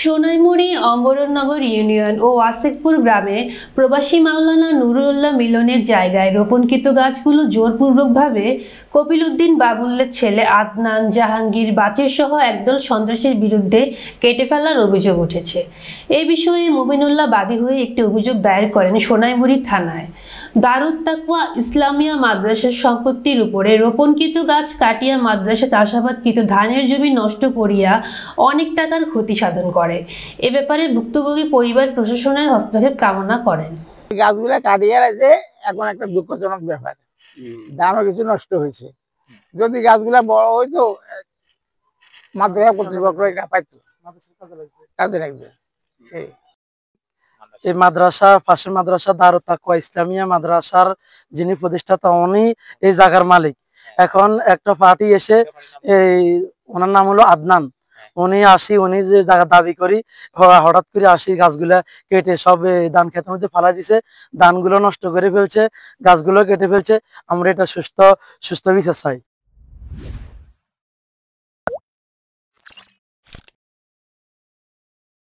Sonaimuri অমরনগর union ও ওয়াসেকপুর গ্রামে প্রবাসী মাওলানা নুরুল্লাহ মিলনের জায়গায় রোপণকৃত গাছগুলো জোরপূর্বকভাবে কপিল উদ্দিন বাবুল্লের ছেলে আদনান জাহাঙ্গীর বাচের সহ একদল সন্ত্রাসীর বিরুদ্ধে কেটে ফেলার অভিযোগ উঠেছে। এ বিষয়ে মুবিনুল্লাহ বাদী হয়ে একটি অভিযোগ দায়ের করেন সোনাইমুড়ি থানায়। দারুত তাকওয়া ইসলামিয়া মাদ্রাসার সম্পত্তির উপরে রোপণকৃত গাছ কাটিয়া মাদ্রাসা চাষাবাদকৃত ধানের জমি নষ্ট করিয়া অনেক টাকার ক্ষতি সাধন করে। এ ব্যাপারে ভুক্তভোগী পরিবার প্রশাসনের হস্তক্ষেপ কামনা করেন। গাছগুলা কাটিয়ে রাখছে, এখন একটা দুঃখজনক ব্যাপার, ধানও কিছু নষ্ট হয়েছে। যদি গাছগুলা বড় হইতো মাদ্রাসা কর্তৃপক্ষ এটা পাইতো, কাজে লাগবে। এই মাদ্রাসা পাশের মাদ্রাসা দারুত তাকওয়া ইসলামিয়া মাদ্রাসার যিনি প্রতিষ্ঠাতা উনি এই জায়গার মালিক। এখন একটা পার্টি এসে এই ওনার নাম হলো আদনান, উনি যে জায়গা দাবি করি হঠাৎ করে আসি গাছগুলা কেটে সব ধান ক্ষেতের মধ্যে ফালা দিছে, ধানগুলো নষ্ট করে ফেলছে, গাছগুলো কেটে ফেলছে। আমরা এটা সুস্থ বিচার চাই।